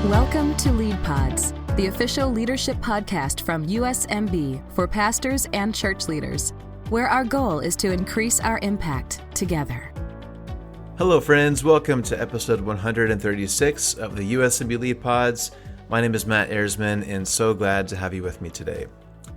Welcome to Lead Pods, the official leadership podcast from USMB for pastors and church leaders, where our goal is to increase our impact together. Hello, friends. Welcome to episode 136 of the USMB Lead Pods. My name is Matt Erzman, and so glad to have you with me today.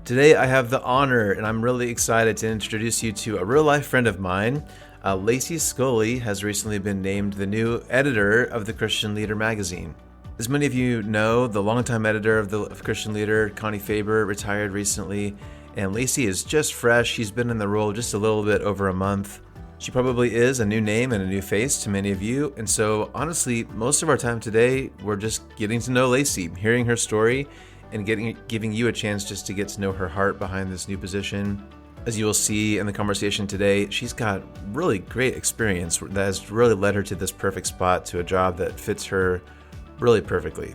Today, I have the honor, and I'm really excited to introduce you to a real-life friend of mine. Lacey Scully has recently been named the new editor of the Christian Leader magazine. As many of you know, the longtime editor of the Christian Leader, Connie Faber, retired recently, and Lacey is just fresh. She's been in the role just a little bit over a month. She probably is a new name and a new face to many of you, and so honestly, most of our time today, we're just getting to know Lacey, hearing her story, and giving you a chance just to get to know her heart behind this new position. As you will see in the conversation today, she's got really great experience that has really led her to this perfect spot, to a job that fits her really perfectly.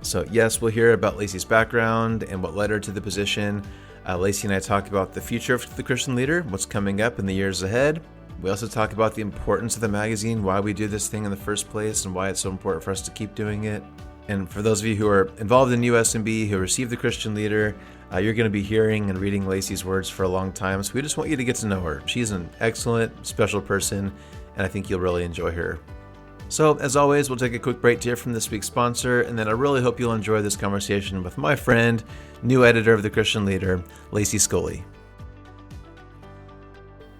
So yes, we'll hear about Lacey's background and what led her to the position. Lacey and I talk about the future of the Christian Leader, what's coming up in the years ahead. We also talk about the importance of the magazine, why we do this thing in the first place, and why it's so important for us to keep doing it. And for those of you who are involved in USMB, who received the Christian Leader, you're going to be hearing and reading Lacey's words for a long time. So we just want you to get to know her. She's an excellent, special person, and I think you'll really enjoy her. So, as always, we'll take a quick break to hear from this week's sponsor, and then I really hope you'll enjoy this conversation with my friend, new editor of the Christian Leader, Lacey Scully.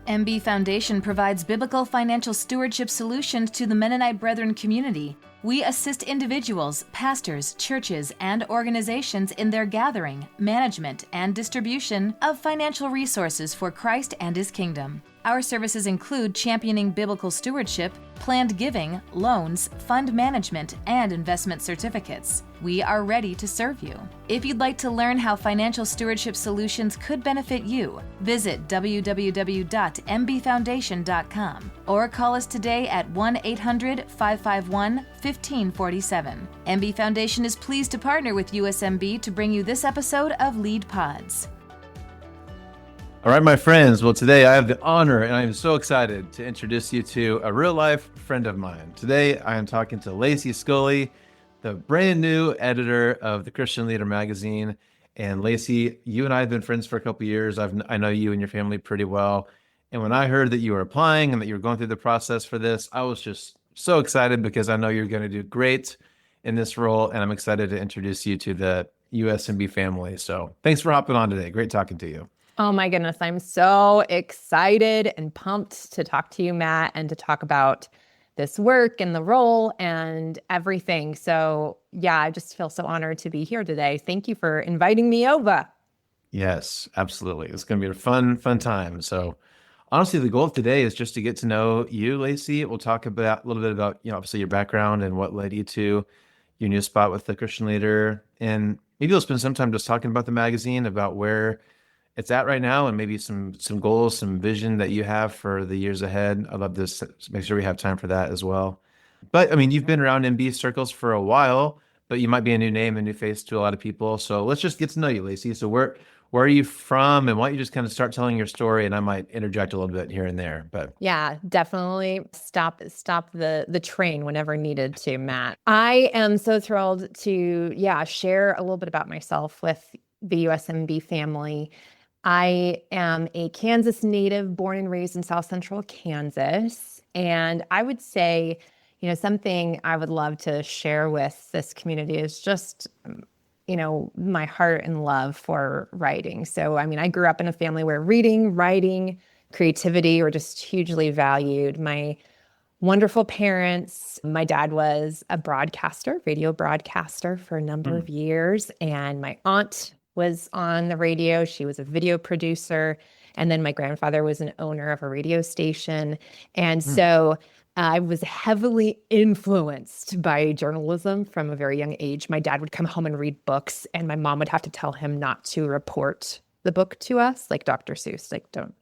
MB Foundation provides biblical financial stewardship solutions to the Mennonite Brethren community. We assist individuals, pastors, churches, and organizations in their gathering, management, and distribution of financial resources for Christ and His kingdom. Our services include championing biblical stewardship, planned giving, loans, fund management, and investment certificates. We are ready to serve you. If you'd like to learn how financial stewardship solutions could benefit you, visit www.mbfoundation.com or call us today at 1-800-551-1547. MB Foundation is pleased to partner with USMB to bring you this episode of Lead Pods. All right, my friends. Well, today I have the honor, and I'm so excited to introduce you to a real-life friend of mine. Today, I am talking to Lacey Scully, the brand new editor of the Christian Leader magazine. And Lacey, you and I have been friends for a couple of years. I know you and your family pretty well. And when I heard that you were applying and that you were going through the process for this, I was just so excited because I know you're going to do great in this role. And I'm excited to introduce you to the USMB family. So thanks for hopping on today. Great talking to you. Oh my goodness, I'm so excited and pumped to talk to you, Matt, and to talk about this work and the role and everything. So yeah, I just feel so honored to be here today. Thank you for inviting me over. Yes, absolutely. It's going to be a fun time. So honestly, the goal of today is just to get to know you, Lacey. We'll talk about a little bit about, obviously your background and what led you to your new spot with the Christian Leader. And maybe we'll spend some time just talking about the magazine, about where it's at right now, and maybe some goals, some vision that you have for the years ahead. I'd love to make sure we have time for that as well. But I mean, you've been around MB circles for a while, but you might be a new name, a new face to a lot of people. So let's just get to know you, Lacey. So where are you from, and why don't you just kind of start telling your story, and I might interject a little bit here and there. But yeah, definitely stop the train whenever needed to, Matt. I am so thrilled to share a little bit about myself with the USMB family. I am a Kansas native, born and raised in South Central Kansas. And I would say, something I would love to share with this community is just, my heart and love for writing. So, I grew up in a family where reading, writing, creativity were just hugely valued. My wonderful parents, my dad was a radio broadcaster for a number of years, and my aunt was on the radio. She was a video producer. And then my grandfather was an owner of a radio station. And so I was heavily influenced by journalism from a very young age. My dad would come home and read books, and my mom would have to tell him not to report the book to us, like Dr. Seuss, like don't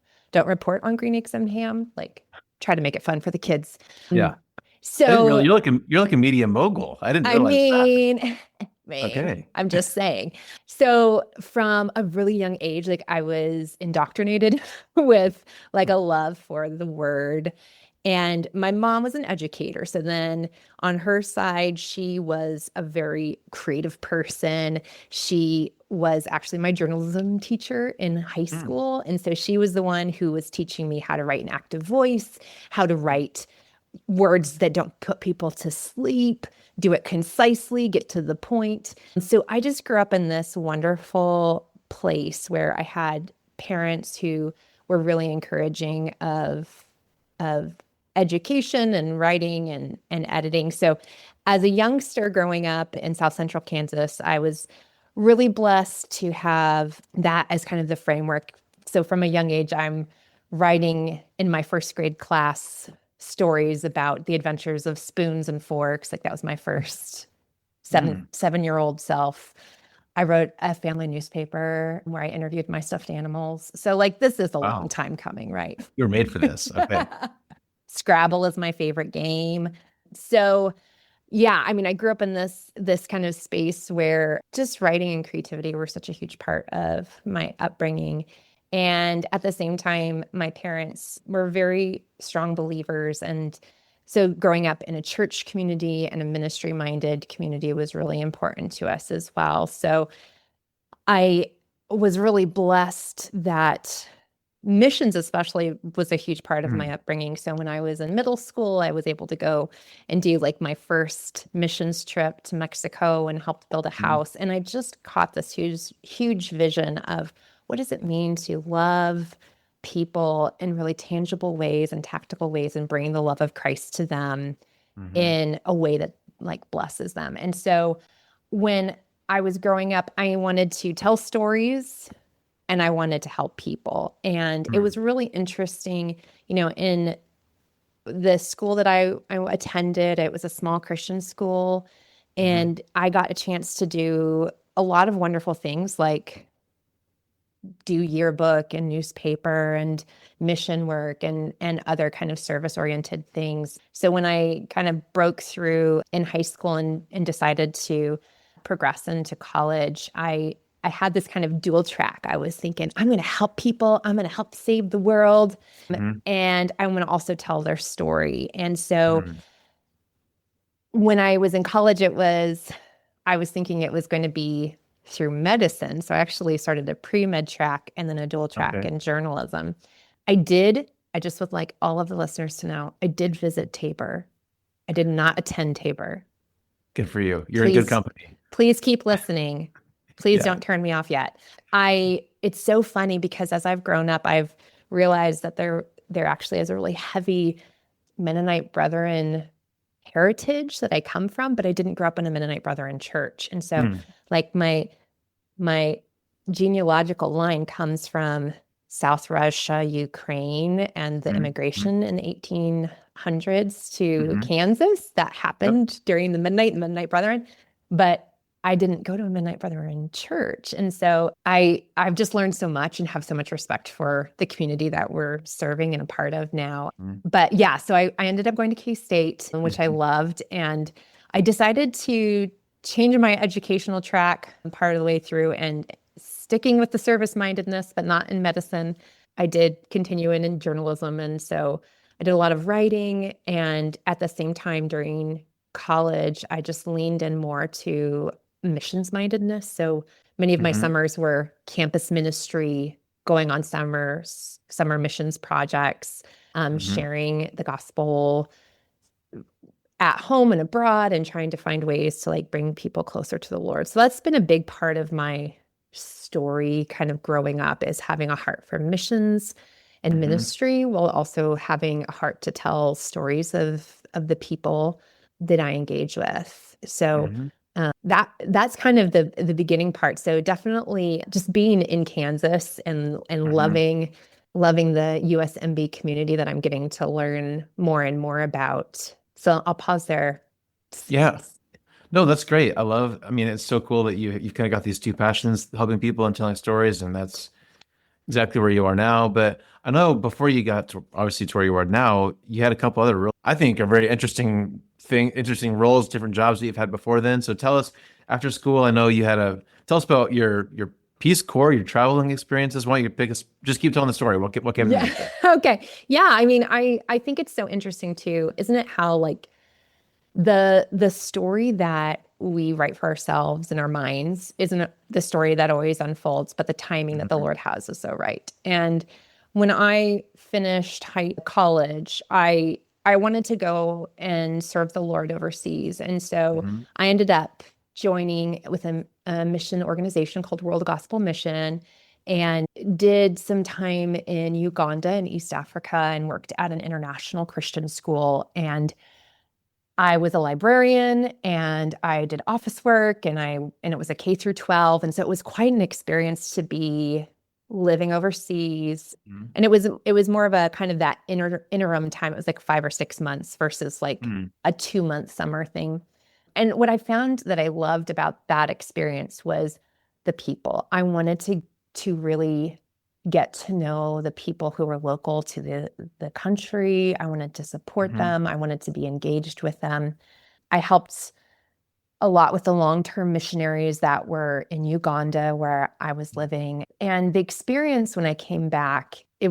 report on green eggs and ham, like try to make it fun for the kids. Yeah. So you're like a media mogul. I didn't realize that. Okay. I'm just saying. So from a really young age, like I was indoctrinated with like a love for the word And my mom was an educator. So then on her side, she was a very creative person. She was actually my journalism teacher in high school. And so she was the one who was teaching me how to write an active voice, how to write words that don't put people to sleep, do it concisely, get to the point. And so I just grew up in this wonderful place where I had parents who were really encouraging of education and writing and editing. So as a youngster growing up in South Central Kansas, I was really blessed to have that as kind of the framework. So from a young age, I'm writing in my first grade class stories about the adventures of spoons and forks. Like that was my first seven-year-old self. I wrote a family newspaper where I interviewed my stuffed animals. So like this is a long time coming, right? You were made for this. Okay. Scrabble is my favorite game. So yeah, I mean, I grew up in this kind of space where just writing and creativity were such a huge part of my upbringing. And at the same time, my parents were very strong believers. And so growing up in a church community and a ministry-minded community was really important to us as well. So I was really blessed that missions especially was a huge part of my upbringing. So when I was in middle school, I was able to go and do like my first missions trip to Mexico and helped build a house. And I just caught this huge vision of what does it mean to love people in really tangible ways and tactical ways and bring the love of Christ to them in a way that like blesses them. And so when I was growing up, I wanted to tell stories and I wanted to help people. And it was really interesting, in the school that I attended, it was a small Christian school, and I got a chance to do a lot of wonderful things like do yearbook and newspaper and mission work and other kind of service-oriented things. So when I kind of broke through in high school and decided to progress into college, I had this kind of dual track. I was thinking, I'm going to help people. I'm going to help save the world. And I'm going to also tell their story. And so when I was in college, I was thinking it was going to be through medicine. So I actually started a pre-med track and then a dual track in journalism. I just would like all of the listeners to know, I did visit Tabor. I did not attend Tabor. Good for you. You're in good company. Please keep listening. Please don't turn me off yet. It's so funny because as I've grown up, I've realized that there actually is a really heavy Mennonite Brethren heritage that I come from, but I didn't grow up in a Mennonite Brethren church. And so like my genealogical line comes from South Russia, Ukraine, and the immigration in the 1800s to Kansas that happened during the Mennonite Brethren. But I didn't go to a Mennonite Brethren church. And so I've just learned so much and have so much respect for the community that we're serving and a part of now. But yeah, so I ended up going to K-State, which I loved. And I decided to change my educational track part of the way through and sticking with the service-mindedness, but not in medicine. I did continue in journalism. And so I did a lot of writing. And at the same time during college, I just leaned in more to missions-mindedness. So many of my summers were campus ministry, going on summer missions projects, sharing the gospel at home and abroad and trying to find ways to like bring people closer to the Lord. So that's been a big part of my story kind of growing up, is having a heart for missions and ministry while also having a heart to tell stories of the people that I engage with. So that's kind of the beginning part. So definitely just being in Kansas and loving the USMB community that I'm getting to learn more and more about. So I'll pause there. Yeah. No, that's great. I mean, it's so cool that you've kind of got these two passions, helping people and telling stories, and that's exactly where you are now. But I know before you got to obviously to where you are now, you had a couple other I think are very interesting roles, different jobs that you've had before then. So tell us, after school, I know you had tell us about your Peace Corps, your traveling experiences. Why don't you pick us? Just keep telling the story. What came to mind? Yeah. Okay. Yeah. I mean, I think it's so interesting too, isn't it? How like the story that we write for ourselves in our minds isn't the story that always unfolds, but the timing that the Lord has is so right. And when I finished college, I wanted to go and serve the Lord overseas, and so Mhm. I ended up joining with a mission organization called World Gospel Mission, and did some time in Uganda and East Africa, and worked at an international Christian school. And I was a librarian, and I did office work, and it was a K through 12. And so it was quite an experience to be living overseas. Mhm. And it was more of a kind of that interim time. It was like 5 or 6 months versus like Mhm. a 2 month summer thing. And what I found that I loved about that experience was the people. I wanted to really get to know the people who were local to the country. I wanted to support Mhm. them. I wanted to be engaged with them. I helped a lot with the long-term missionaries that were in Uganda where I was living. And the experience when I came back, it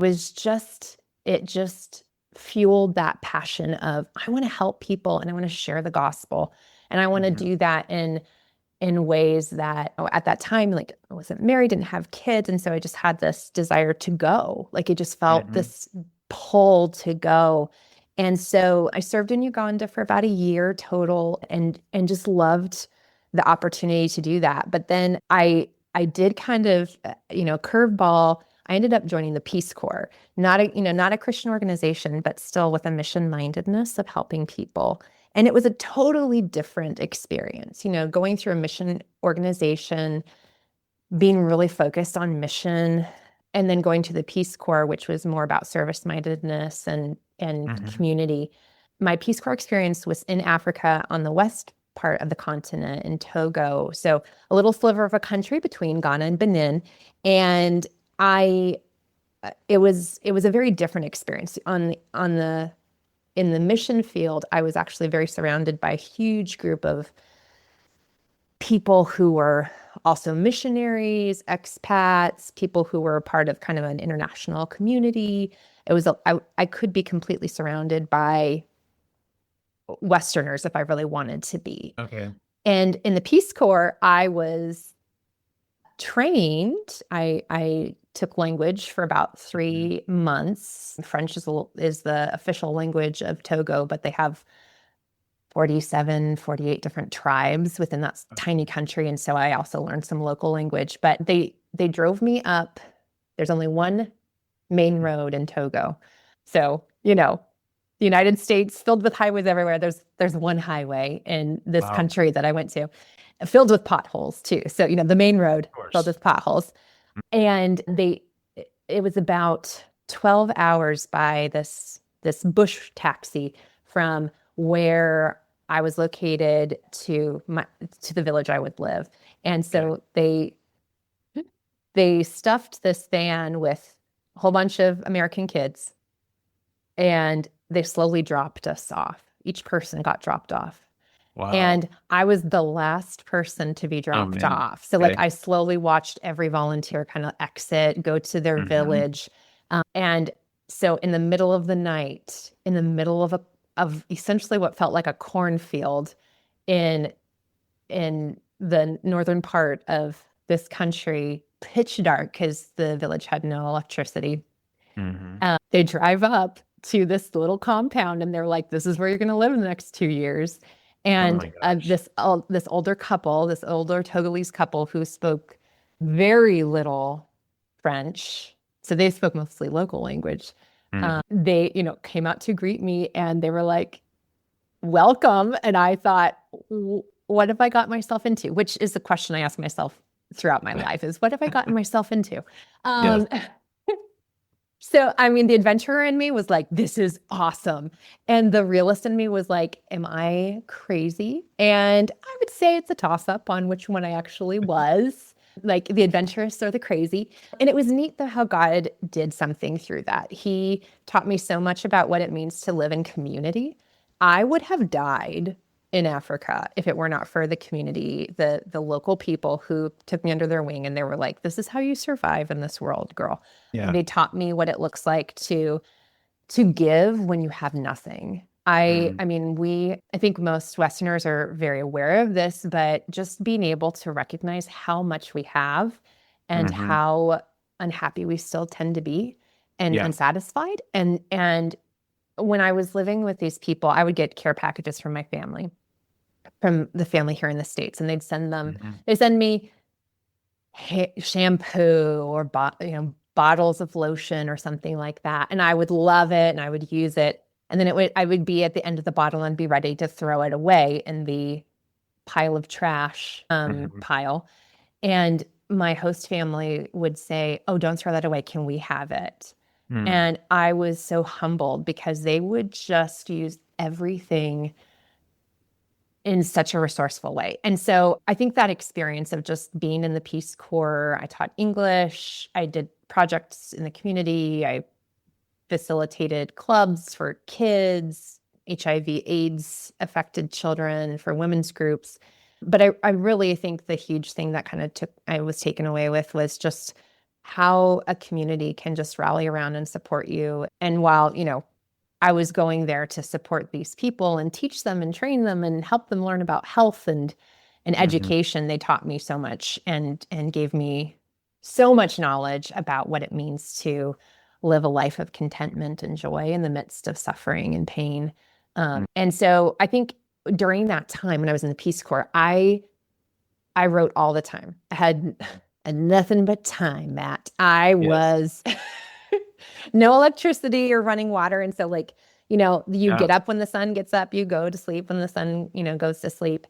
just fueled that passion of I want to help people and I want to share the gospel. And I want to Mhm. do that in ways that at that time, like I wasn't married, didn't have kids. And so I just had this desire to go. Like it just felt Mhm. this pull to go. And so I served in Uganda for about a year total and just loved the opportunity to do that. But then I did kind of, curveball. I ended up joining the Peace Corps, not a Christian organization, but still with a mission mindedness of helping people. And it was a totally different experience, going through a mission organization, being really focused on mission, and then going to the Peace Corps, which was more about service mindedness and Mhm. community. My Peace Corps experience was in Africa on the west part of the continent in Togo. So a little sliver of a country between Ghana and Benin. And I it was a very different experience on the in the mission field. I was actually very surrounded by a huge group of people who were also missionaries, expats, people who were part of kind of an international community. I could be completely surrounded by Westerners if I really wanted to be. Okay. And in the Peace Corps, I was trained. I took language for about Mhm. 3 months. French is the official language of Togo, but they have 47, 48 different tribes within that tiny country. And so I also learned some local language, but they drove me up. There's only one main road in Togo. So, the United States filled with highways everywhere. There's one highway in this Wow. Of country that I went to, filled with potholes too. So, the main road filled course. with potholes. And it was about 12 hours by this bush taxi from where I was located to the village I would live. And Okay. so they stuffed this van with a whole bunch of American kids, and they slowly dropped us off. Each person got dropped off. Wow. And I was the last person to be Oh dropped man. off. So like Okay. I slowly watched every volunteer kind of exit, go to their Mhm. village. And so in the middle of the night, in the middle of essentially what felt like a cornfield in in the northern part of this country, pitch dark because the village had no electricity. Mhm. They drive up to this little compound and they're like, this is where you're going to live in the next 2 years. Oh And my gosh. this older couple, this older Togolese couple who spoke very little French, so they spoke mostly local language. Mhm. They, came out to greet me and they were like, welcome. And I thought, what have I got myself into? Which is the question I ask myself throughout my life is what have I gotten myself into? Yes. Um, So, I mean, the adventurer in me was like, this is awesome. And the realist in me was like, am I crazy? And I would say it's a toss up on which one I actually was, like the adventurous or the crazy. And it was neat though how God did something through that. He taught me so much about what it means to live in community. I would have died in Africa if it were not for the community, the local people who took me under their wing, and they were like, this is how you survive in this world, girl. Yeah. They taught me what it looks like to give when you have nothing. I mean, I think most Westerners are very aware of this, but just being able to recognize how much we have and how unhappy we still tend to be and unsatisfied. And when I was living with these people, I would get care packages from my family, from the family here in the States, and they'd send me shampoo or bottles of lotion or something like that. And I would love it and I would use it. And then I would be at the end of the bottle and be ready to throw it away in the pile of trash pile. And my host family would say, oh, don't throw that away. Can we have it? And I was so humbled because they would just use everything in such a resourceful way. And so I think that experience of just being in the Peace Corps, I taught English, I did projects in the community, I facilitated clubs for kids, HIV/AIDS affected children, for women's groups. But I really think the huge thing that kind of I was taken away with was just how a community can just rally around and support you. And while, I was going there to support these people and teach them and train them and help them learn about health and education, they taught me so much and gave me so much knowledge about what it means to live a life of contentment and joy in the midst of suffering and pain. And so I think during that time when I was in the Peace Corps, I wrote all the time. I had nothing but time, Matt. I was no electricity or running water. And so you get up when the sun gets up, you go to sleep when the sun, goes to sleep.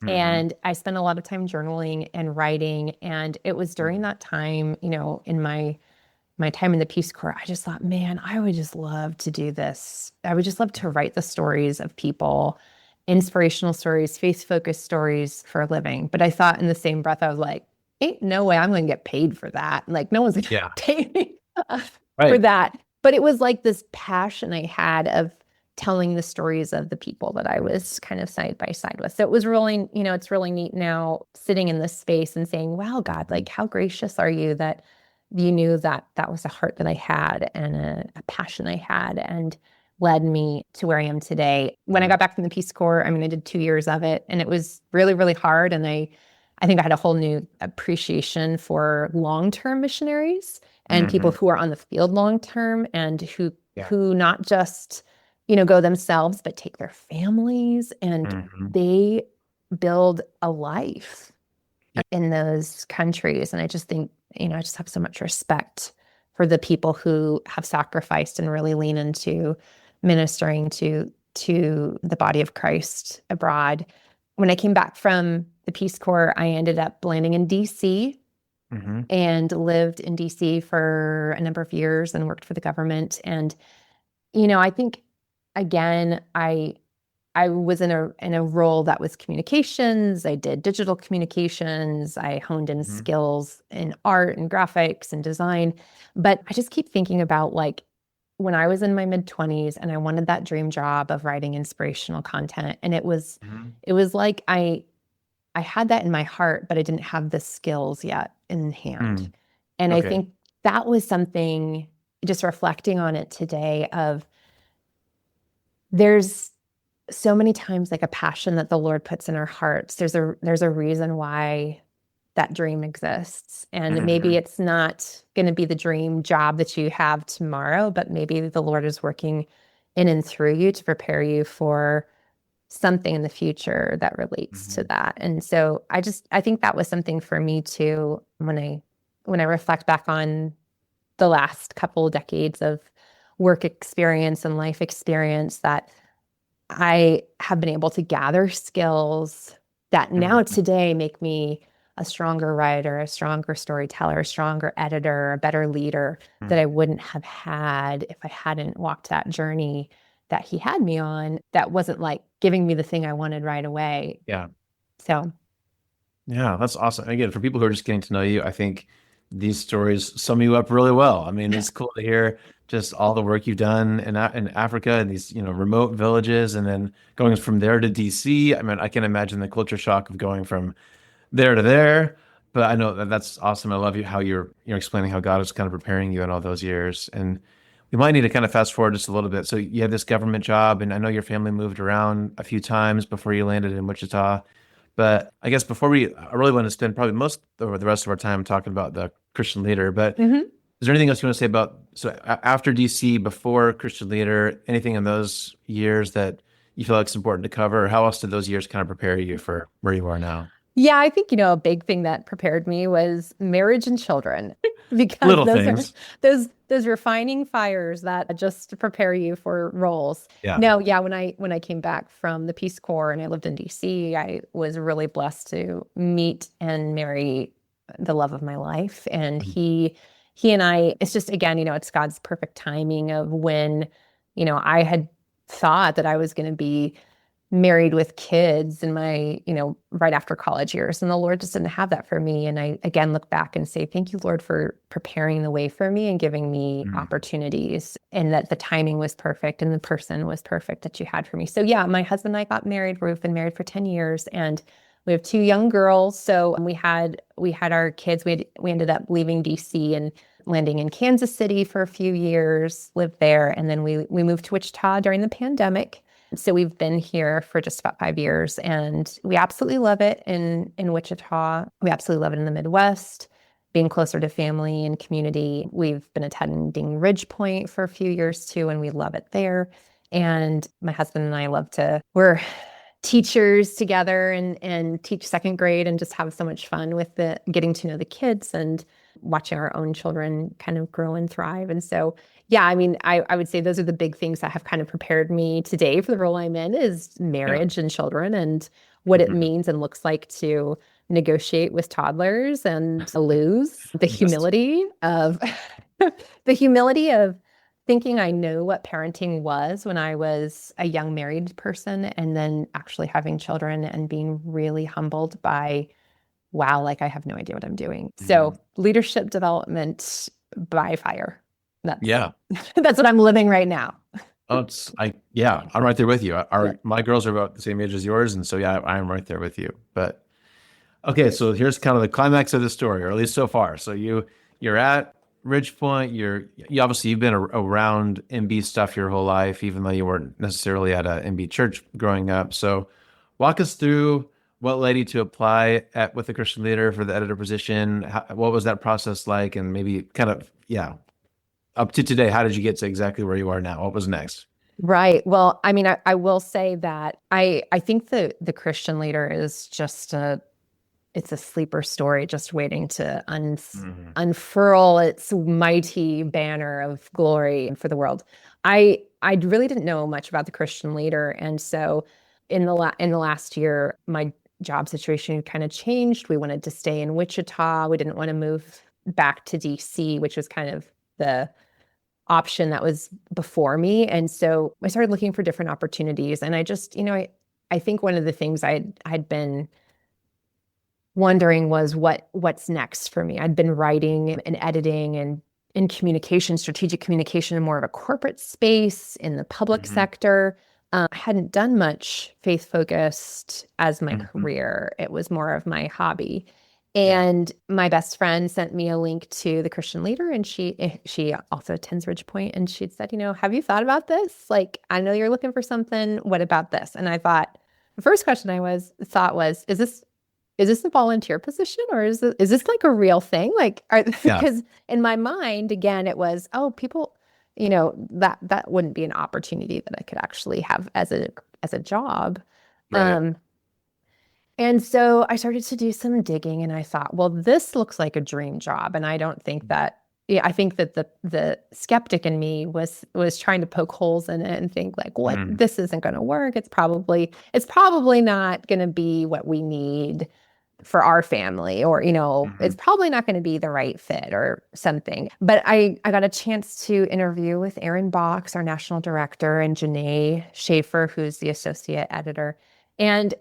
And I spent a lot of time journaling and writing. And it was during that time, in my time in the Peace Corps, I just thought, man, I would just love to do this. I would just love to write the stories of people, inspirational stories, faith-focused stories for a living. But I thought in the same breath, I was like, ain't no way I'm going to get paid for that. Like, no one's going to pay me for that. But it was like this passion I had of telling the stories of the people that I was kind of side by side with. So it was really, it's really neat now sitting in this space and saying, wow, God, like how gracious are you that you knew that that was a heart that I had and a passion I had and led me to where I am today. When I got back from the Peace Corps, I did 2 years of it and it was really, really hard. And I think I had a whole new appreciation for long-term missionaries and people who are on the field long-term and who not just, go themselves, but take their families and they build a life in those countries. And I just think, I just have so much respect for the people who have sacrificed and really lean into ministering to the body of Christ abroad. When I came back from the Peace Corps, I ended up landing in DC and lived in DC for a number of years and worked for the government. And, I think, again, I was in a role that was communications. I did digital communications. I honed in skills in art and graphics and design. But I just keep thinking about when I was in my mid-20s and I wanted that dream job of writing inspirational content. And it was like I had that in my heart, but I didn't have the skills yet in hand. And I think that was something, just reflecting on it today, of there's so many times a passion that the Lord puts in our hearts. There's a reason why that dream exists. And maybe it's not going to be the dream job that you have tomorrow, but maybe the Lord is working in and through you to prepare you for something in the future that relates to that. And so I think that was something for me too, when I reflect back on the last couple of decades of work experience and life experience, that I have been able to gather skills that now today make me a stronger writer, a stronger storyteller, a stronger editor, a better leader that I wouldn't have had if I hadn't walked that journey that he had me on, that wasn't giving me the thing I wanted right away. Yeah. So. Yeah, that's awesome. Again, for people who are just getting to know you, I think these stories sum you up really well. I mean, it's cool to hear just all the work you've done in Africa and these, remote villages, and then going from there to DC. I mean, I can imagine the culture shock of going from there to there. But I know that that's awesome. I love you how you're explaining how God is kind of preparing you in all those years. And we might need to kind of fast forward just a little bit. So you had this government job, and I know your family moved around a few times before you landed in Wichita. But I guess I really want to spend probably most or the rest of our time talking about the Christian leader. But Mhm. is there anything else you want to say about after DC, before Christian leader, anything in those years that you feel like it's important to cover? Or how else did those years kind of prepare you for where you are now? Yeah, I think, a big thing that prepared me was marriage and children because Little things. those refining fires that just prepare you for roles. Yeah. No, yeah, when I came back from the Peace Corps and I lived in DC, I was really blessed to meet and marry the love of my life. And Mhm. he and I, it's just again, it's God's perfect timing of when, I had thought that I was going to be married with kids in my, right after college years. And the Lord just didn't have that for me. And I again look back and say, thank you, Lord, for preparing the way for me and giving me Mhm. opportunities, and that the timing was perfect and the person was perfect that you had for me. So yeah, my husband and I got married. We've been married for 10 years, and we have two young girls. So we had our kids. We ended up leaving DC and landing in Kansas City for a few years, lived there, and then we moved to Wichita during the pandemic. So we've been here for just about 5 years, and we absolutely love it in Wichita. We absolutely love it in the Midwest, being closer to family and community. We've been attending Ridge Point for a few years too, and we love it there. And my husband and I we're teachers together and teach second grade and just have so much fun with getting to know the kids and watching our own children kind of grow and thrive. And so, yeah, I mean, I would say those are the big things that have kind of prepared me today for the role I'm in, is Yeah. marriage and children and what it Mhm. means and looks like to negotiate with toddlers and to lose the Yes. humility of the humility of thinking I knew what parenting was when I was a young married person, and then actually having children and being really humbled by, wow, like I have no idea what I'm doing. So Mhm. leadership development by fire. That's Yeah. that's what I'm living right now. Oh, yeah, I'm right there with you. Yeah. My girls are about the same age as yours, and so yeah, I'm right there with you. But okay, so here's kind of the climax of the story, or at least so far. So you're at Ridgepoint. You obviously you've been around MB stuff your whole life, even though you weren't necessarily at a MB church growing up. So walk us through what led you to apply with the Christian leader for the editor position. What was that process like, and maybe kind of up to today, how did you get to exactly where you are now? What was next? Right. Well, I mean, I will say that I think the Christian leader is just it's a sleeper story just waiting to Hmm. unfurl its mighty banner of glory for the world. I really didn't know much about the Christian leader, and so in the last year, my job situation kind of changed. We wanted to stay in Wichita. We didn't want to move back to DC, which was kind of the option that was before me. And so I started looking for different opportunities, and I just, I think one of the things I'd been wondering was what's next for me. I'd been writing and editing and in communication, strategic communication, in more of a corporate space in the public Hmm. sector. I hadn't done much faith focused as my Hmm. career. It was more of my hobby. Yeah. And my best friend sent me a link to the Christian leader, and she also attends Ridge Point, and she'd said, have you thought about this? Like, I know you're looking for something. What about this? And I thought, the first question thought was, is this a volunteer position, or is this like a real thing? Like, Yeah. because in my mind, again, it was, oh, people, that wouldn't be an opportunity that I could actually have as a job. Right. Um, and so I started to do some digging, and I thought, well, this looks like a dream job. And I don't think that, yeah, I think that the skeptic in me was trying to poke holes in it and think like, what, Mm. this isn't going to work. It's probably not going to be what we need for our family, or Hmm. it's probably not going to be the right fit or something. But I got a chance to interview with Aaron Box, our national director, and Janae Schaefer, who's the associate editor. And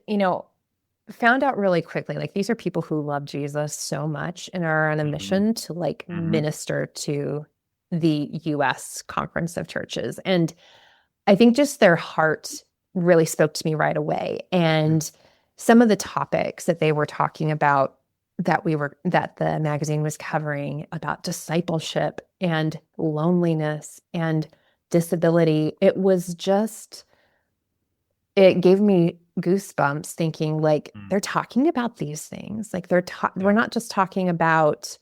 found out really quickly, like these are people who love Jesus so much and are on a Mm-hmm. mission to like Mm-hmm. minister to the US Conference of Churches. And I think just their heart really spoke to me right away. And some of the topics that they were talking about that the magazine was covering about discipleship and loneliness and disability, it gave me goosebumps thinking like they're talking about these things. Like we're Yeah. not just talking about,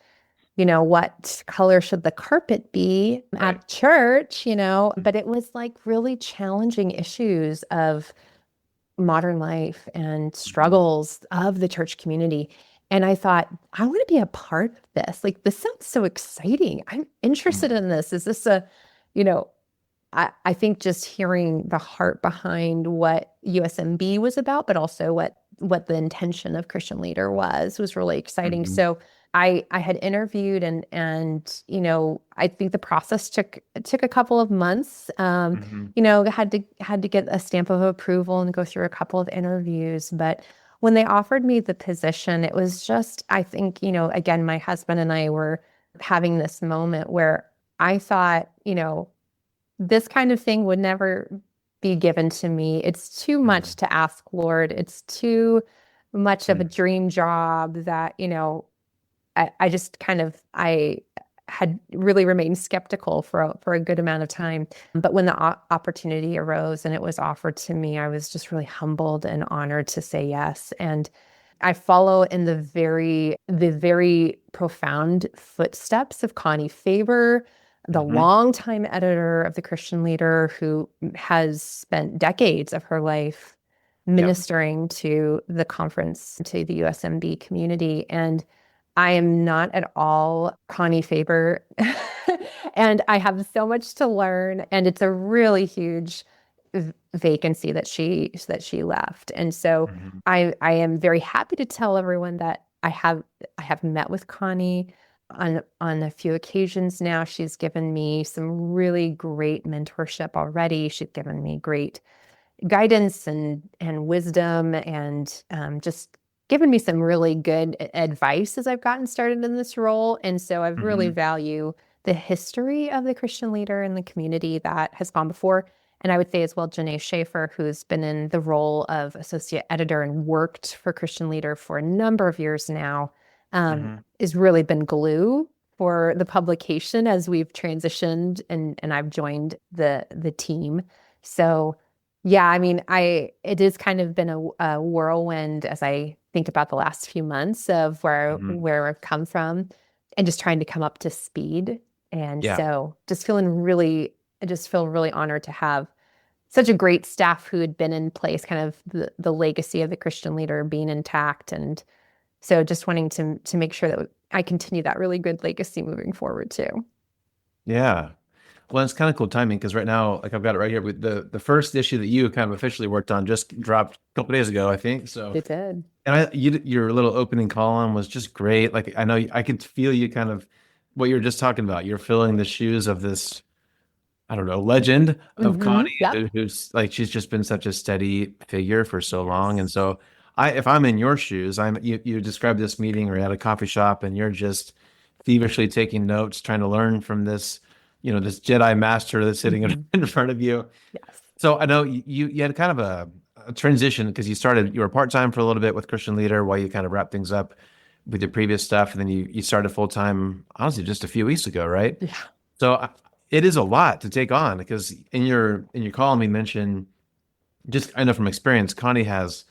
what color should the carpet be Right. at church, but it was like really challenging issues of modern life and Mm-hmm. struggles of the church community. And I thought, I want to be a part of this. Like, this sounds so exciting. I'm interested in this. Is this you know, I think just hearing the heart behind what USMB was about, but also what the intention of Christian Leader was really exciting. Mm-hmm. So I had interviewed and I think the process took a couple of months. Mm-hmm. Had to get a stamp of approval and go through a couple of interviews. But when they offered me the position, it was just, I think, again, my husband and I were having this moment where I thought, this kind of thing would never be given to me. It's too much to ask, Lord. It's too much of a dream job that, I just I had really remained skeptical for a good amount of time. But when the opportunity arose and it was offered to me, I was just really humbled and honored to say yes. And I follow in the very profound footsteps of Connie Faber, the Mm-hmm. longtime editor of the Christian Leader, who has spent decades of her life Yeah. ministering to the conference, to the USMB community. And I am not at all Connie Faber. And I have so much to learn. And it's a really huge vacancy that she left. And so Mm-hmm. I am very happy to tell everyone that I have met with Connie on a few occasions now. She's given me some really great mentorship already. She's given me great guidance and wisdom and just given me some really good advice as I've gotten started in this role. And so I really Mm-hmm. value the history of the Christian Leader in the community that has gone before. And I would say as well, Janae Schaefer, who's been in the role of associate editor and worked for Christian Leader for a number of years now, Mm-hmm. has really been glue for the publication as we've transitioned and I've joined the team. So yeah, I mean, it has kind of been a whirlwind as I think about the last few months of Mm-hmm. where I've come from and just trying to come up to speed. And Yeah. so I just feel really honored to have such a great staff who had been in place, kind of the legacy of the Christian Leader being intact. And so just wanting to make sure that I continue that really good legacy moving forward too. Yeah. Well, it's kind of cool timing because right now, like I've got it right here with the first issue that you kind of officially worked on just dropped a couple days ago, I think. So, It did. and your little opening column was just great. Like I know I could feel you kind of what you were just talking about. You're filling the shoes of this, I don't know, legend of Connie, Yep. who's like she's just been such a steady figure for so long. And so, if I'm in your shoes, you described this meeting or at a coffee shop, and you're just feverishly taking notes, trying to learn from this, this Jedi master that's sitting Mhm. in front of you. Yes. So I know you had kind of a transition because you were part time for a little bit with Christian Leader while you kind of wrapped things up with your previous stuff, and then you started full time, honestly, just a few weeks ago, right? Yeah. So it is a lot to take on because in your column you mentioned, just I know from experience, Connie has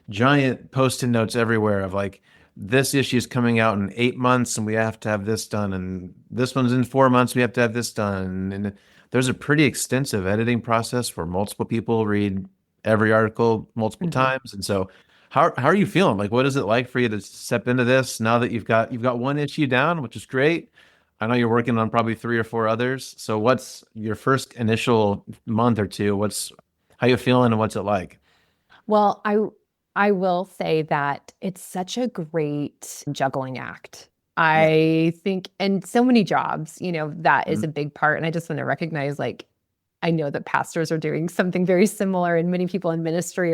giant post-it notes everywhere of like this issue is coming out in 8 months and we have to have this done, and this one's in 4 months we have to have this done, and there's a pretty extensive editing process where multiple people read every article multiple Mhm. times. And so how are you feeling? Like, what is it like for you to step into this now that you've got one issue down, which is great. I know you're working on probably three or four others. So what's your first initial month or two? How you feeling and what's it like? Well, I will say that it's such a great juggling act. Yeah. I think, and so many jobs, that is Mhm. a big part. And I just want to recognize, like, I know that pastors are doing something very similar, and many people in ministry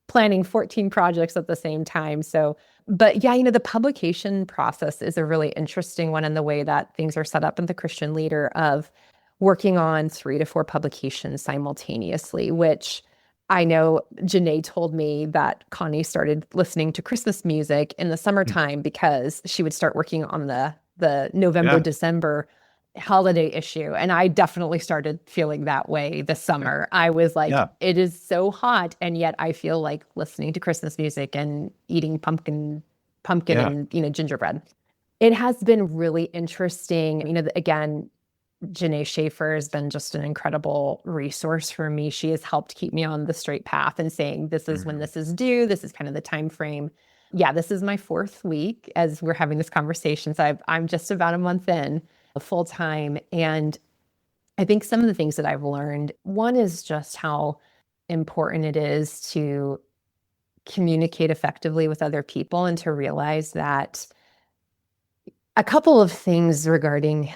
planning 14 projects at the same time. So, but yeah, the publication process is a really interesting one in the way that things are set up in the Christian Leader of working on 3 to 4 publications simultaneously, which I know Janae told me that Connie started listening to Christmas music in the summertime because she would start working on the November, December holiday issue. And I definitely started feeling that way this summer. I was like, it is so hot. And yet I feel like listening to Christmas music and eating pumpkin and, gingerbread. It has been really interesting. Again, Janae Schaefer has been just an incredible resource for me. She has helped keep me on the straight path and saying, this is when this is due. This is kind of the time frame. Yeah, this is my 4th week as we're having this conversation. So I'm just about a month in full time. And I think some of the things that I've learned, one is just how important it is to communicate effectively with other people and to realize that a couple of things regarding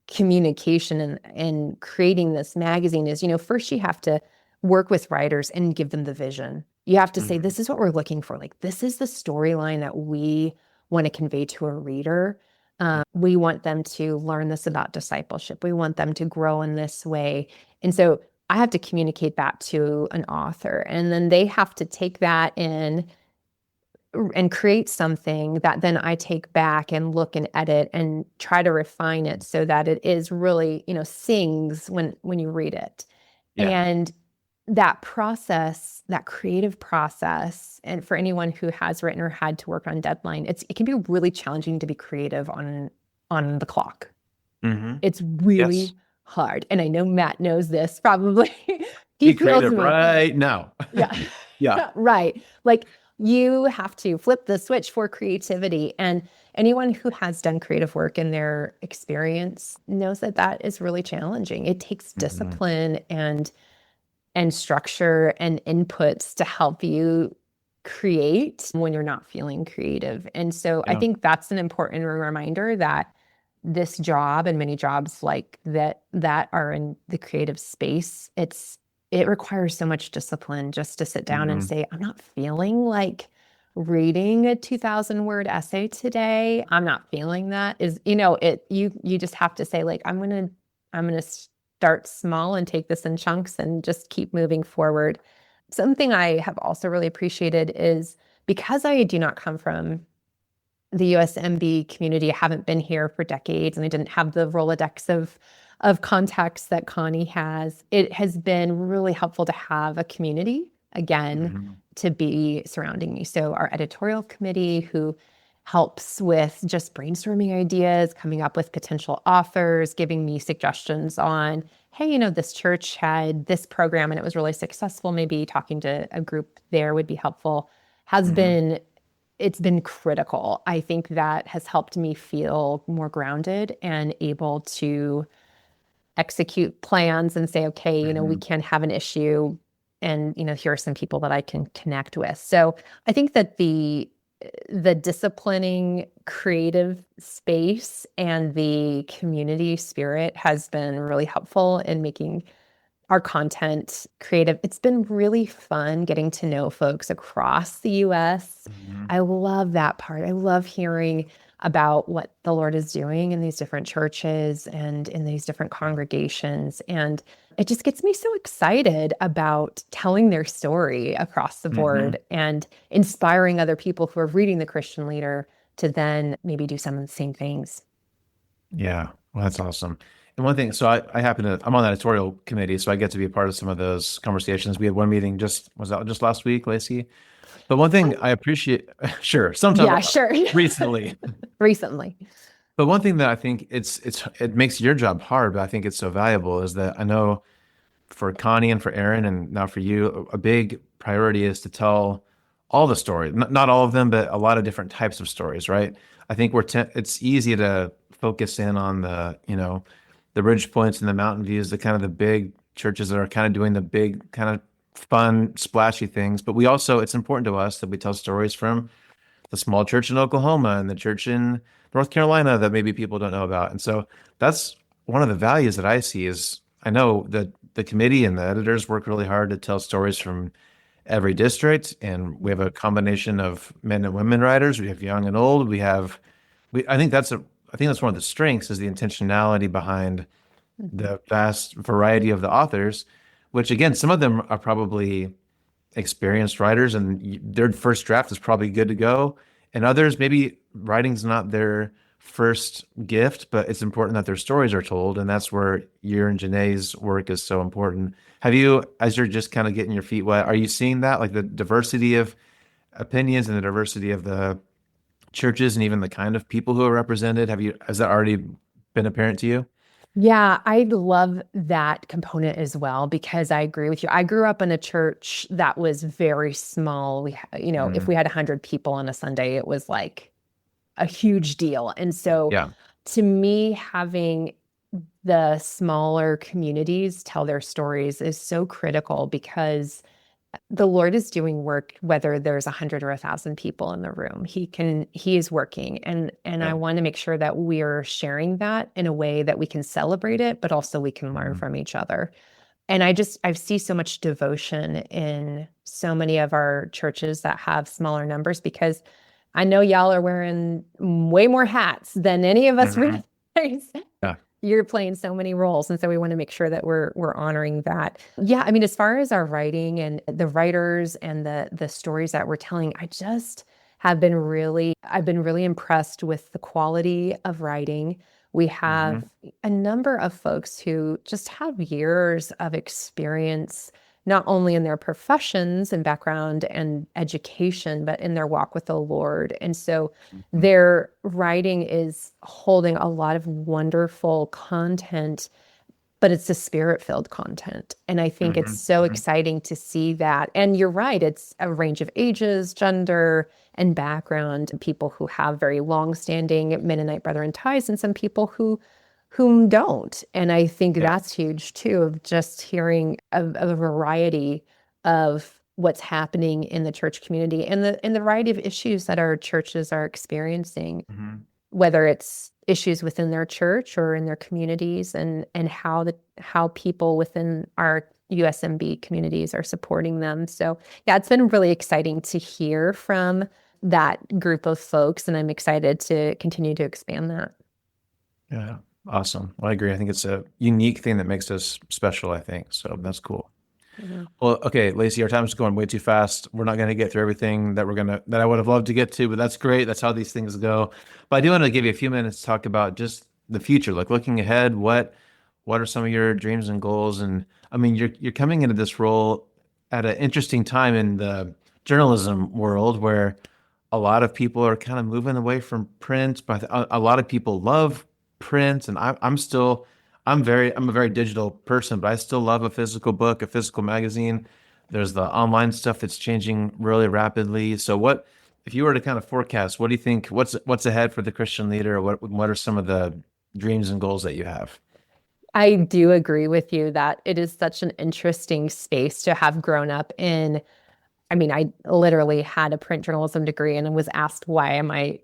communication and creating this magazine is, first you have to work with writers and give them the vision. You have to say, this is what we're looking for. Like, this is the storyline that we want to convey to a reader. We want them to learn this about discipleship. We want them to grow in this way. And so I have to communicate that to an author, and then they have to take that in and create something that then I take back and look and edit and try to refine it so that it is really, sings when you read it. Yeah. And that process, that creative process, and for anyone who has written or had to work on deadline, it can be really challenging to be creative on the clock. It's really hard. And I know Matt knows this probably. Be creative right now. Yeah. Right. Like, you have to flip the switch for creativity. And anyone who has done creative work in their experience knows that is really challenging. It takes discipline and structure and inputs to help you create when you're not feeling creative. And so I think that's an important reminder that this job and many jobs like that are in the creative space, it requires so much discipline just to sit down and say, I'm not feeling like reading a 2,000 word essay today. I'm not feeling that. You just have to say, like, I'm going to start small and take this in chunks and just keep moving forward. Something I have also really appreciated is, because I do not come from the USMB community, I haven't been here for decades, and I didn't have the Rolodex of contacts that Connie has. It has been really helpful to have a community, again, to be surrounding me. So our editorial committee, who helps with just brainstorming ideas, coming up with potential authors, giving me suggestions on, hey, this church had this program and it was really successful. Maybe talking to a group there would be helpful. It's been critical. I think that has helped me feel more grounded and able to execute plans and say, okay, we can have an issue, and, here are some people that I can connect with. So I think that the disciplining creative space and the community spirit has been really helpful in making our content creative. It's been really fun getting to know folks across the US. I love that part. I love hearing about what the Lord is doing in these different churches and in these different congregations. And it just gets me so excited about telling their story across the board and inspiring other people who are reading the Christian Leader to then maybe do some of the same things. Yeah, well, that's awesome. And one thing, so I'm on the editorial committee, so I get to be a part of some of those conversations. We had one meeting was that just last week, Lacey? But one thing I appreciate, recently. But one thing that I think it makes your job hard, but I think it's so valuable, is that I know for Connie and for Aaron and now for you, a big priority is to tell all the stories, not all of them, but a lot of different types of stories, right? I think it's easy to focus in on the ridge points and the mountain views, the kind of the big churches that are kind of doing the big kind of fun, splashy things. But it's important to us that we tell stories from the small church in Oklahoma and the church in North Carolina that maybe people don't know about. And so that's one of the values that I see is, I know that the committee and the editors work really hard to tell stories from every district, and we have a combination of men and women writers. We have young and old. I think that's one of the strengths is the intentionality behind the vast variety of the authors, which again, some of them are probably experienced writers and their first draft is probably good to go. And others, maybe writing's not their first gift, but it's important that their stories are told. And that's where your and Janae's work is so important. Have you, as you're just kind of getting your feet wet, are you seeing that, like the diversity of opinions and the diversity of the churches and even the kind of people who are represented? Has that already been apparent to you? Yeah, I love that component as well because I agree with you. I grew up in a church that was very small. If we had 100 people on a Sunday, it was like a huge deal. And so Yeah. to me, having the smaller communities tell their stories is so critical because the Lord is doing work, whether there's 100 or 1,000 people in the room. He is working. And I want to make sure that we're sharing that in a way that we can celebrate it, but also we can learn from each other. And I see so much devotion in so many of our churches that have smaller numbers because I know y'all are wearing way more hats than any of us realize. Yeah. You're playing so many roles. And so we want to make sure that we're honoring that. Yeah. I mean, as far as our writing and the writers and the stories that we're telling, I've been really impressed with the quality of writing. We have a number of folks who just have years of experience, not only in their professions and background and education, but in their walk with the Lord. And so their writing is holding a lot of wonderful content, but it's the spirit-filled content. And I think it's so exciting to see that. And you're right, it's a range of ages, gender, and background, people who have very long-standing Mennonite Brethren ties and some people whom don't. And I think that's huge too, of just hearing a variety of what's happening in the church community and the variety of issues that our churches are experiencing, whether it's issues within their church or in their communities and how people within our USMB communities are supporting them. So yeah, it's been really exciting to hear from that group of folks, and I'm excited to continue to expand that. Yeah. Awesome. Well, I agree. I think it's a unique thing that makes us special, I think. So that's cool. Well, okay, Lacey, our time's going way too fast. We're not going to get through everything that I would have loved to get to, but that's great. That's how these things go. But I do want to give you a few minutes to talk about just the future, like looking ahead. What are some of your dreams and goals? And I mean, you're coming into this role at an interesting time in the journalism world where a lot of people are kind of moving away from print, but a lot of people love print, and I'm a very digital person, but I still love a physical book, a physical magazine. There's the online stuff that's changing really rapidly. So if you were to kind of forecast, what do you think, what's ahead for the Christian leader? What are some of the dreams and goals that you have? I do agree with you that it is such an interesting space to have grown up in. I mean, I literally had a print journalism degree and was asked, why am I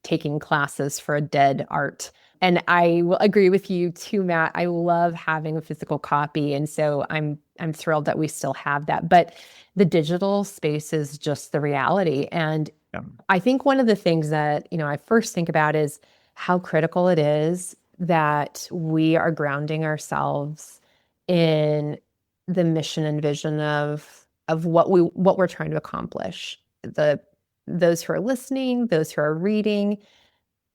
taking classes for a dead art? And I will agree with you too, Matt. I love having a physical copy. And so I'm thrilled that we still have that. But the digital space is just the reality. And I think one of the things that, I first think about is how critical it is that we are grounding ourselves in the mission and vision of what we're trying to accomplish. Those who are listening, those who are reading,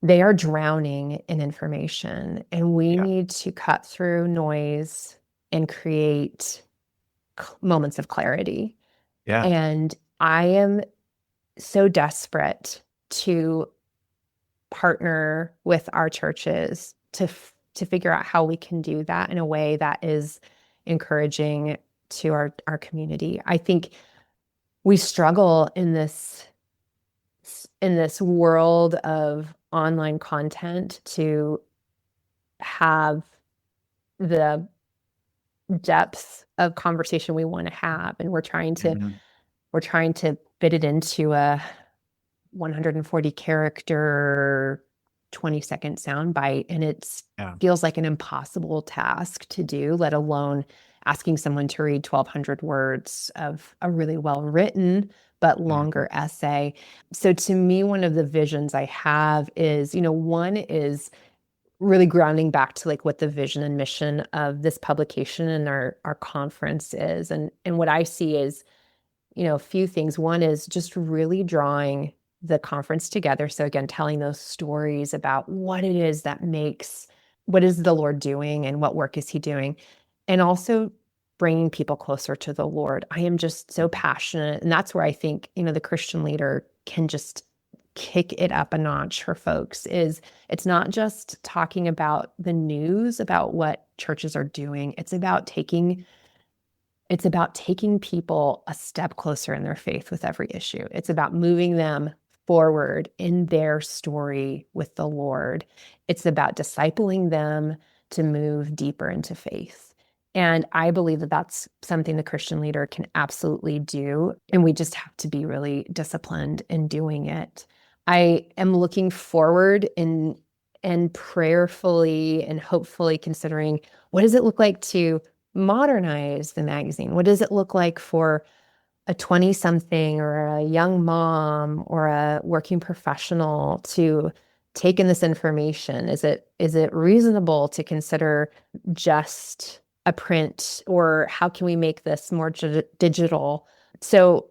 they are drowning in information, and we need to cut through noise and create moments of clarity. Yeah. And I am so desperate to partner with our churches to figure out how we can do that in a way that is encouraging to our community. I think we struggle in this world of online content to have the depth of conversation we want to have, and we're trying to fit it into a 140 character 20-second soundbite, and it feels like an impossible task to do, let alone asking someone to read 1,200 words of a really well-written but longer essay. So to me, one of the visions I have is, one is really grounding back to like what the vision and mission of this publication and our conference is. And what I see is, a few things. One is just really drawing the conference together. So again, telling those stories about what it is that what is the Lord doing and what work is he doing? And also bringing people closer to the Lord. I am just so passionate. And that's where I think, the Christian leader can just kick it up a notch for folks. Is it's not just talking about the news about what churches are doing. It's about taking people a step closer in their faith with every issue. It's about moving them forward in their story with the Lord. It's about discipling them to move deeper into faith. And I believe that that's something the Christian leader can absolutely do. And we just have to be really disciplined in doing it. I am looking forward and prayerfully and hopefully considering, what does it look like to modernize the magazine? What does it look like for a 20-something or a young mom or a working professional to take in this information? Is it reasonable to consider just a print, or how can we make this more digital? So,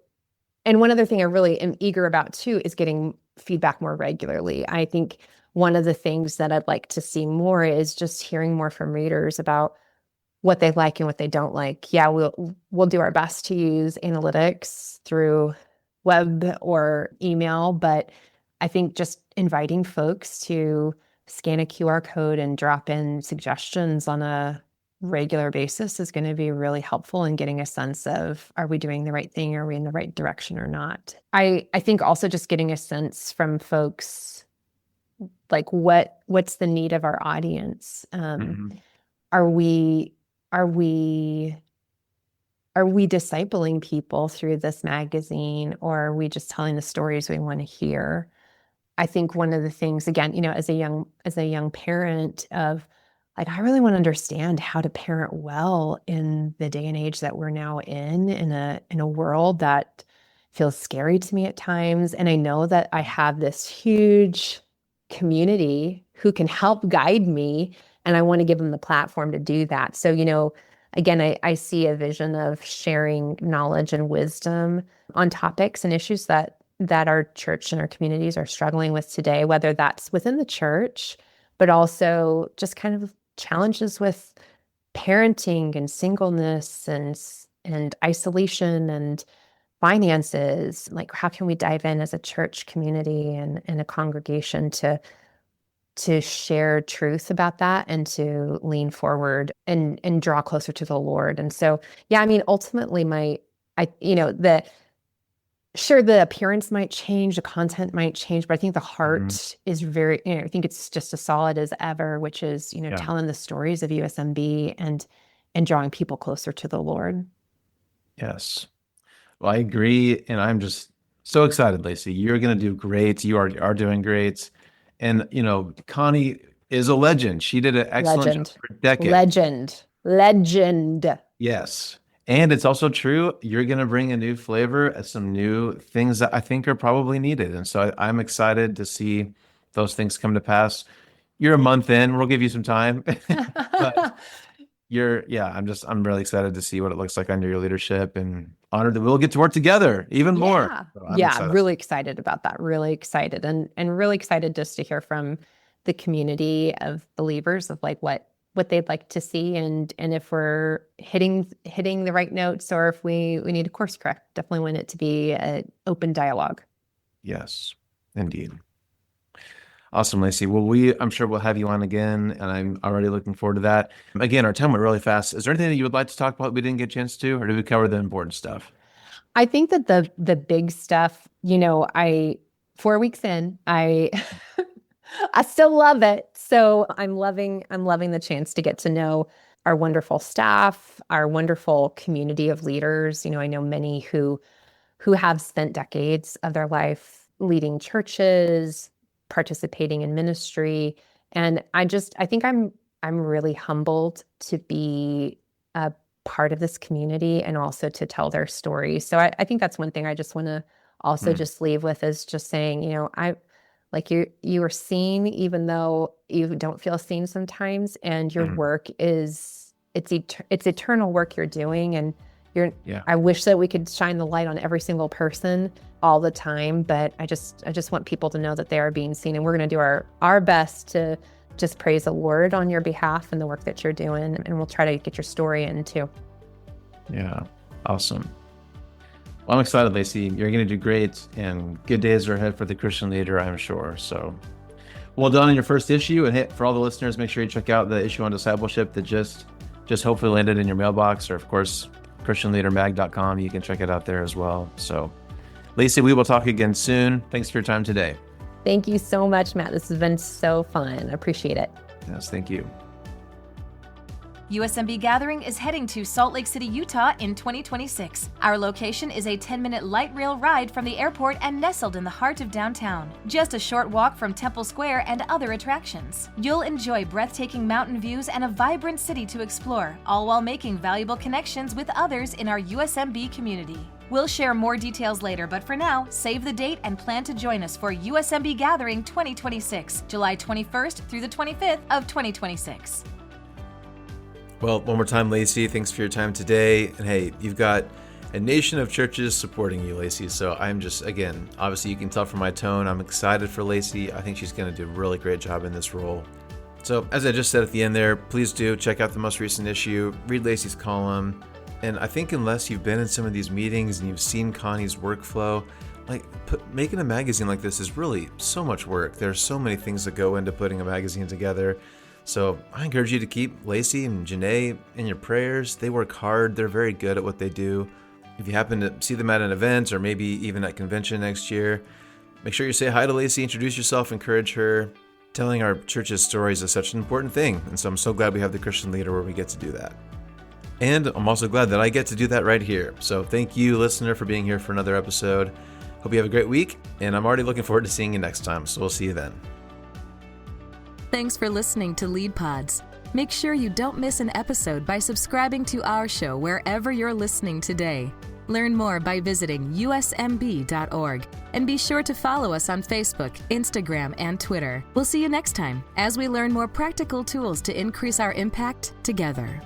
and one other thing I really am eager about too is getting feedback more regularly. I think one of the things that I'd like to see more is just hearing more from readers about what they like and what they don't like. Yeah, we'll do our best to use analytics through web or email, but I think just inviting folks to scan a QR code and drop in suggestions on a regular basis is going to be really helpful in getting a sense of, are we doing the right thing? Are we in the right direction or not? I think also just getting a sense from folks, like what's the need of our audience? Are we discipling people through this magazine, or are we just telling the stories we want to hear? I think one of the things, again, as a young parent of, like, I really want to understand how to parent well in the day and age that we're now in a world that feels scary to me at times. And I know that I have this huge community who can help guide me, and I want to give them the platform to do that. So, again, I see a vision of sharing knowledge and wisdom on topics and issues that our church and our communities are struggling with today, whether that's within the church, but also just kind of challenges with parenting and singleness and isolation and finances. Like, how can we dive in as a church community and a congregation to share truth about that and to lean forward and draw closer to the Lord? And so, yeah, I mean, ultimately the appearance might change, the content might change, but I think the heart is very, I think it's just as solid as ever, which is, telling the stories of USMB and drawing people closer to the Lord. Yes. Well, I agree. And I'm just so excited, Lacey. You're going to do great. You are doing great. And, Connie is a legend. She did an excellent job for decades. Legend. Yes. And it's also true, you're going to bring a new flavor, some new things that I think are probably needed. And so I'm excited to see those things come to pass. You're a month in, we'll give you some time. But I'm really excited to see what it looks like under your leadership, and honored that we'll get to work together even more. So I'm really excited about that. Really excited and really excited just to hear from the community of believers of like what they'd like to see, and if we're hitting the right notes, or if we need to course correct. Definitely want it to be an open dialogue. Yes, indeed. Awesome, Lacey. Well, I'm sure we'll have you on again, and I'm already looking forward to that. Again, our time went really fast. Is there anything that you would like to talk about we didn't get a chance to, or did we cover the important stuff? I think that the big stuff, 4 weeks in, I I still love it. So I'm loving the chance to get to know our wonderful staff, our wonderful community of leaders. I know many who have spent decades of their life leading churches, participating in ministry. And I think I'm really humbled to be a part of this community and also to tell their story. So I think that's one thing I just want to also just leave with, is just saying, like you are seen even though you don't feel seen sometimes, and your work it's eternal work you're doing, and I wish that we could shine the light on every single person all the time, but I just want people to know that they are being seen, and we're going to do our best to just praise the Lord on your behalf and the work that you're doing, and we'll try to get your story in too. Yeah, awesome. Well, I'm excited, Lacey. You're going to do great, and good days are ahead for the Christian Leader, I'm sure. So, well done on your first issue, and hey, for all the listeners, make sure you check out the issue on discipleship that just hopefully landed in your mailbox, or of course, ChristianLeaderMag.com. You can check it out there as well. So, Lacey, we will talk again soon. Thanks for your time today. Thank you so much, Matt. This has been so fun. I appreciate it. Yes, thank you. USMB Gathering is heading to Salt Lake City, Utah in 2026. Our location is a 10-minute light rail ride from the airport and nestled in the heart of downtown. Just a short walk from Temple Square and other attractions. You'll enjoy breathtaking mountain views and a vibrant city to explore, all while making valuable connections with others in our USMB community. We'll share more details later, but for now, save the date and plan to join us for USMB Gathering 2026, July 21st through the 25th of 2026. Well, one more time, Lacey, thanks for your time today. And hey, you've got a nation of churches supporting you, Lacey. So I'm just, again, obviously you can tell from my tone, I'm excited for Lacey. I think she's going to do a really great job in this role. So as I just said at the end there, please do check out the most recent issue, read Lacey's column. And I think unless you've been in some of these meetings and you've seen Connie's workflow, making a magazine like this is really so much work. There's so many things that go into putting a magazine together. So I encourage you to keep Lacey and Janae in your prayers. They work hard. They're very good at what they do. If you happen to see them at an event or maybe even at convention next year, make sure you say hi to Lacey, introduce yourself, encourage her. Telling our church's stories is such an important thing. And so I'm so glad we have the Christian Leader where we get to do that. And I'm also glad that I get to do that right here. So thank you, listener, for being here for another episode. Hope you have a great week. And I'm already looking forward to seeing you next time. So we'll see you then. Thanks for listening to Lead Pods. Make sure you don't miss an episode by subscribing to our show wherever you're listening today. Learn more by visiting usmb.org, and be sure to follow us on Facebook, Instagram, and Twitter. We'll see you next time as we learn more practical tools to increase our impact together.